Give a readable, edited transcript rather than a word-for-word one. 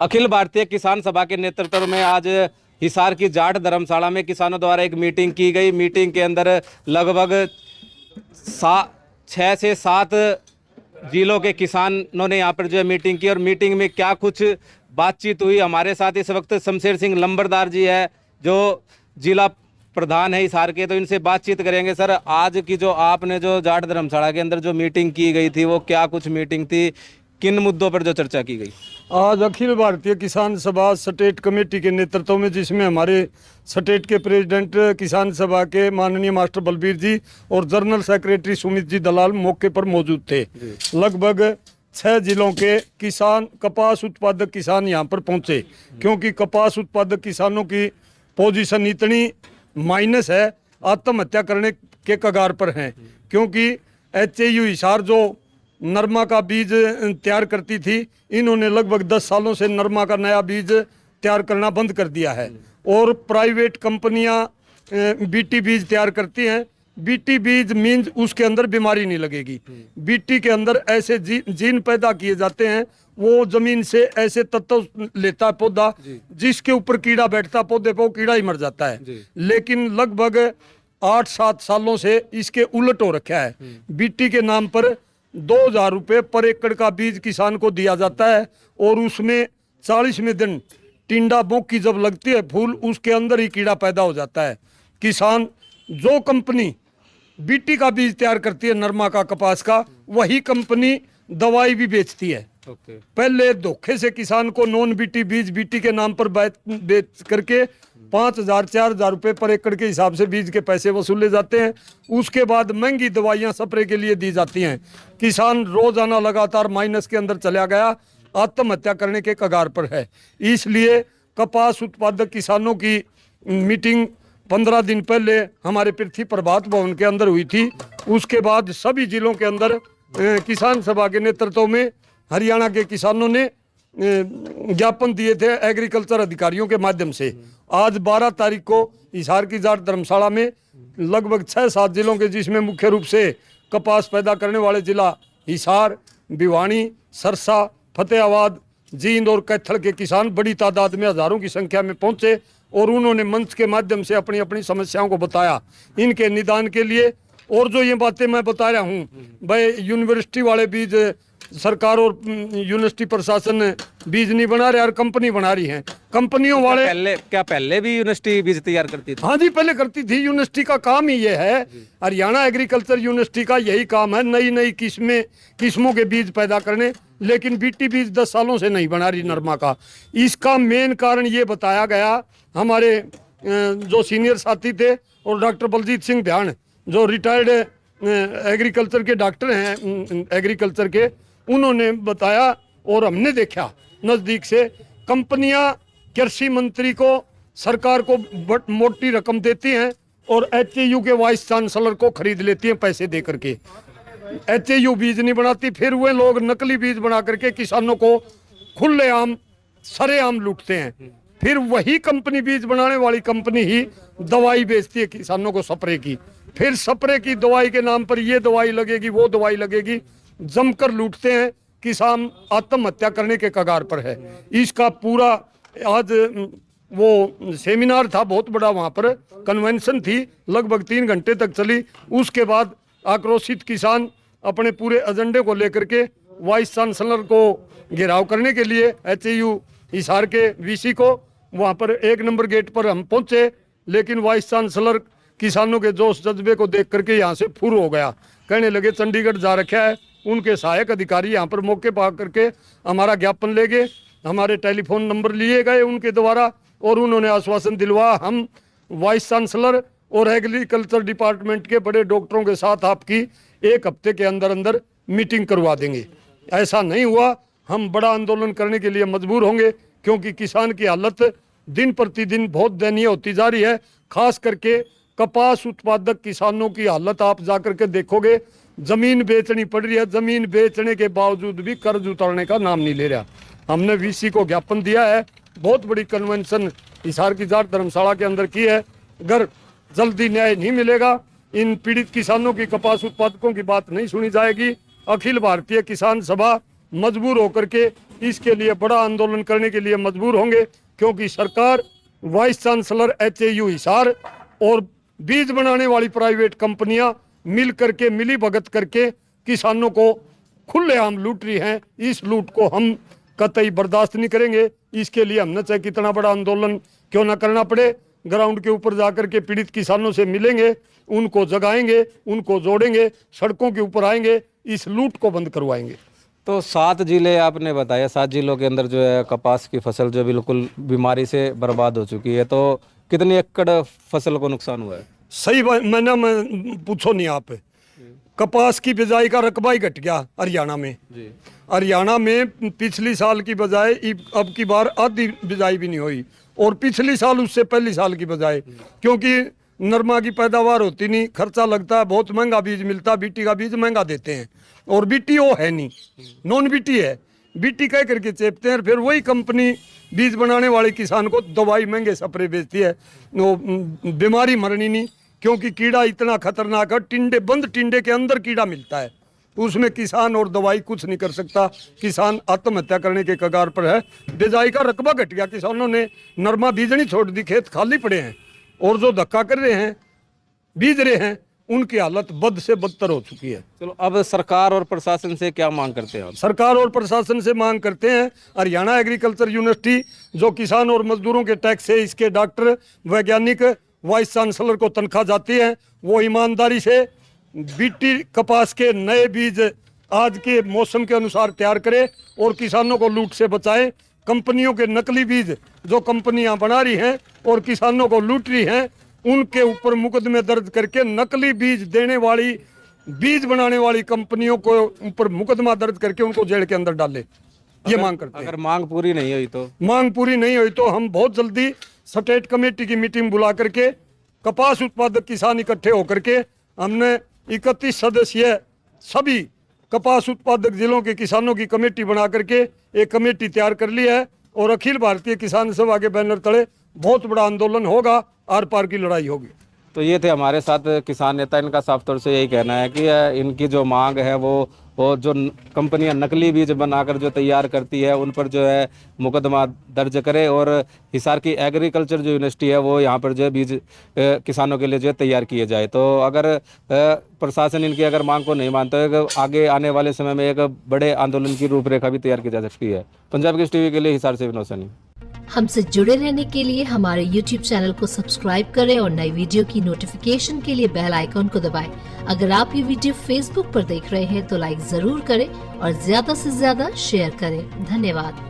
अखिल भारतीय किसान सभा के नेतृत्व में आज हिसार की जाट धर्मशाला में किसानों द्वारा एक मीटिंग की गई। मीटिंग के अंदर लगभग 6 से 7 जिलों के किसानों ने यहाँ पर जो है मीटिंग की। और मीटिंग में क्या कुछ बातचीत हुई, हमारे साथ इस वक्त शमशेर सिंह लंबरदार जी है जो जिला प्रधान है हिसार के, तो इनसे बातचीत करेंगे। सर, आज की जो आपने जो जाट धर्मशाला के अंदर जो मीटिंग की गई थी वो क्या कुछ मीटिंग थी, किन मुद्दों पर जो चर्चा की गई? आज अखिल भारतीय किसान सभा स्टेट कमेटी के नेतृत्व में, जिसमें हमारे स्टेट के प्रेसिडेंट किसान सभा के माननीय मास्टर बलबीर जी और जनरल सेक्रेटरी सुमित जी दलाल मौके पर मौजूद थे। लगभग 6 जिलों के किसान, कपास उत्पादक किसान यहाँ पर पहुँचे, क्योंकि कपास उत्पादक किसानों की पोजीशन इतनी माइनस है, आत्महत्या करने के कगार पर हैं। क्योंकि HAU हिसार जो नरमा का बीज तैयार करती थी, इन्होंने लगभग 10 सालों से नरमा का नया बीज तैयार करना बंद कर दिया है। और प्राइवेट कंपनियां BT बीज तैयार करती हैं। BT बीज मीन्स उसके अंदर बीमारी नहीं लगेगी। BT के अंदर ऐसे जीन पैदा किए जाते हैं, वो जमीन से ऐसे तत्व लेता है पौधा जिसके ऊपर कीड़ा बैठता, पौधे पर वो कीड़ा ही मर जाता है। लेकिन लगभग 8-7 सालों से इसके उलट हो रखा है। BT के नाम पर 2000 रुपये पर एकड़ का बीज किसान को दिया जाता है, और उसमें 40वें दिन टिंडा बोंकी जब लगती है फूल, उसके अंदर ही कीड़ा पैदा हो जाता है। किसान, जो कंपनी BT का बीज तैयार करती है नरमा का, कपास का, वही कंपनी दवाई भी बेचती है। पहले धोखे से किसान को नॉन BT बीज BT के नाम पर बेच करके 5000-4000 रुपये पर एकड़ के हिसाब से बीज के पैसे वसूले जाते हैं। उसके बाद महंगी दवाइयां स्प्रे के लिए दी जाती हैं। किसान रोजाना लगातार माइनस के अंदर चला गया, आत्महत्या करने के कगार पर है। इसलिए कपास उत्पादक किसानों की मीटिंग 15 दिन पहले हमारे पृथ्वी प्रभात भवन के अंदर हुई थी। उसके बाद सभी जिलों के अंदर किसान सभा के नेतृत्व में हरियाणा के किसानों ने ज्ञापन दिए थे एग्रीकल्चर अधिकारियों के माध्यम से। आज 12 तारीख को हिसार की जाट धर्मशाला में लगभग 6-7 जिलों के, जिसमें मुख्य रूप से कपास पैदा करने वाले जिला हिसार, भिवानी, सरसा, फतेहाबाद, जींद और कैथल के किसान बड़ी तादाद में, हजारों की संख्या में पहुंचे, और उन्होंने मंच के माध्यम से अपनी अपनी समस्याओं को बताया इनके निदान के लिए। और जो ये बातें मैं बता रहा हूँ, भाई यूनिवर्सिटी वाले बीज सरकार और यूनिवर्सिटी प्रशासन बीज नहीं बना रहे और कंपनी बना रही है। कंपनियों वाले पहले भी यूनिवर्सिटी बीज तैयार करती थी? हाँ जी, पहले करती थी। यूनिवर्सिटी का काम ही ये है, हरियाणा एग्रीकल्चर यूनिवर्सिटी का यही काम है, नई नई किस्मों के बीज पैदा करने। लेकिन BT बीज 10 सालों से नहीं बना रही नरमा का। इसका मेन कारण ये बताया गया, हमारे जो सीनियर साथी थे और डॉक्टर बलजीत सिंह ध्यान, जो रिटायर्ड एग्रीकल्चर के डॉक्टर हैं एग्रीकल्चर के, उन्होंने बताया और हमने देखा नजदीक से, कंपनियां कृषि मंत्री को, सरकार को मोटी रकम देती हैं और HAU के वाइस चांसलर को खरीद लेती हैं पैसे दे करके। HAU बीज नहीं बनाती, फिर वे लोग नकली बीज बना करके किसानों को खुलेआम सरेआम लूटते हैं। फिर वही कंपनी, बीज बनाने वाली कंपनी ही दवाई बेचती है किसानों को स्प्रे की। फिर स्प्रे की दवाई के नाम पर ये दवाई लगेगी, वो दवाई लगेगी, जमकर लूटते हैं। किसान आत्महत्या करने के कगार पर है। इसका पूरा आज वो सेमिनार था बहुत बड़ा, वहाँ पर कन्वेंशन थी, लगभग 3 घंटे तक चली। उसके बाद आक्रोशित किसान अपने पूरे एजेंडे को लेकर के वाइस चांसलर को घेराव करने के लिए HAU हिसार के VC को, वहाँ पर 1 नंबर गेट पर हम पहुँचे। लेकिन वाइस चांसलर किसानों के जोश जज्बे को देख करके यहाँ से फुर हो गया, कहने लगे चंडीगढ़ जा रखा है। उनके सहायक अधिकारी यहाँ पर मौके पर आकर के हमारा ज्ञापन ले गए, हमारे टेलीफोन नंबर लिए गए उनके द्वारा, और उन्होंने आश्वासन दिलवाया हम वाइस चांसलर और एग्रीकल्चर डिपार्टमेंट के बड़े डॉक्टरों के साथ आपकी 1 हफ्ते के अंदर अंदर मीटिंग करवा देंगे। ऐसा नहीं हुआ, हम बड़ा आंदोलन करने के लिए मजबूर होंगे, क्योंकि किसान की हालत दिन प्रतिदिन बहुत दयनीय होती जा रही है। खास करके कपास उत्पादक किसानों की हालत आप जाकर के देखोगे, जमीन बेचनी पड़ रही है, जमीन बेचने के बावजूद भी कर्ज उतारने का नाम नहीं ले रहा। हमने VC को ज्ञापन दिया है, बहुत बड़ी कन्वेंशन हिसार की जाट धर्मशाला के अंदर की है। अगर जल्दी न्याय नहीं मिलेगा, इन पीड़ित किसानों की, कपास उत्पादकों की बात नहीं सुनी जाएगी, अखिल भारतीय किसान सभा मजबूर होकर के इसके लिए बड़ा आंदोलन करने के लिए मजबूर होंगे, क्योंकि सरकार, वाइस चांसलर HAU हिसार और बीज बनाने वाली प्राइवेट कंपनियां मिल करके, मिली भगत करके किसानों को खुलेआम लूट रही हैं। इस लूट को हम कतई बर्दाश्त नहीं करेंगे। इसके लिए हमने चाहे कितना बड़ा आंदोलन क्यों ना करना पड़े, ग्राउंड के ऊपर जाकर के पीड़ित किसानों से मिलेंगे, उनको जगाएंगे, उनको जोड़ेंगे, सड़कों के ऊपर आएंगे, इस लूट को बंद करवाएंगे। तो 7 जिले आपने बताया, 7 जिलों के अंदर जो है कपास की फसल जो बिल्कुल बीमारी से बर्बाद हो चुकी है, तो कितनी एकड़ फसल को नुकसान हुआ है? सही बात, मैं पूछो नहीं आप, कपास की बिजाई का रकबा ही घट गया हरियाणा में जी। हरियाणा में पिछली साल की बजाय अब की बार आधी बिजाई भी नहीं हुई, और पिछली साल उससे पहली साल की बजाय, क्योंकि नरमा की पैदावार होती नहीं, खर्चा लगता है, बहुत महंगा बीज मिलता, बीटी का बीज महंगा देते हैं, और बीटी वो है नहीं, नॉन बीटी है, बीटी कह करके चेपते हैं, फिर वही कंपनी बीज बनाने वाले किसान को दवाई महंगे स्प्रे बेचती है, वो बीमारी मरनी नहीं, क्योंकि कीड़ा इतना खतरनाक है, टिंडे, बंद टिंडे के अंदर कीड़ा मिलता है, उसमें किसान और दवाई कुछ नहीं कर सकता, किसान आत्महत्या करने के कगार पर है। बिजाई का रकबा घट गया, किसानों ने नरमा बीजनी छोड़ दी, खेत खाली पड़े हैं, और जो धक्का कर रहे हैं, बीज रहे हैं, उनकी हालत बद से बदतर हो चुकी है। चलो, अब सरकार और प्रशासन से क्या मांग करते हैं आप? सरकार और प्रशासन से मांग करते हैं, हरियाणा एग्रीकल्चर यूनिवर्सिटी जो किसान और मजदूरों के टैक्स से इसके डॉक्टर, वैज्ञानिक, वाइस चांसलर को तनख्वाह जाती है, वो ईमानदारी से बीटी कपास के नए बीज आज के मौसम के अनुसार तैयार करे और किसानों को लूट से बचाए। कंपनियों के नकली बीज जो कंपनियां बना रही हैं और किसानों को लूट रही हैं, उनके ऊपर मुकदमे दर्ज करके नकली बीज देने वाली, बीज बनाने वाली कंपनियों को ऊपर मुकदमा दर्ज करके उनको जेल के अंदर डाले, ये मांग करते हैं। अगर मांग पूरी नहीं हुई तो? मांग पूरी नहीं हुई तो हम बहुत जल्दी स्टेट कमेटी की मीटिंग बुला करके, कपास उत्पादक किसान इकट्ठे होकर के, हमने 31 सदस्यीय सभी कपास उत्पादक जिलों के किसानों की कमेटी बना करके एक कमेटी तैयार कर ली है, और अखिल भारतीय किसान सभा के बैनर तले बहुत बड़ा आंदोलन होगा, आर पार की लड़ाई होगी। तो ये थे हमारे साथ किसान नेता, इनका साफ तौर से यही कहना है कि इनकी जो मांग है वो जो कंपनियां नकली बीज बनाकर जो तैयार करती है उन पर जो है मुकदमा दर्ज करे, और हिसार की एग्रीकल्चर जो यूनिवर्सिटी है वो यहाँ पर जो है बीज किसानों के लिए जो है तैयार किए जाए। तो अगर प्रशासन इनकी अगर मांग को नहीं मानता है, आगे आने वाले समय में एक बड़े आंदोलन की रूपरेखा भी तैयार की जा सकती है। पंजाब केसरी टीवी के लिए हिसार से विनोद सैनी। हमसे जुड़े रहने के लिए हमारे YouTube चैनल को सब्सक्राइब करें और नई वीडियो की नोटिफिकेशन के लिए बेल आइकॉन को दबाएं। अगर आप ये वीडियो Facebook पर देख रहे हैं तो लाइक जरूर करें और ज्यादा से ज्यादा शेयर करें। धन्यवाद।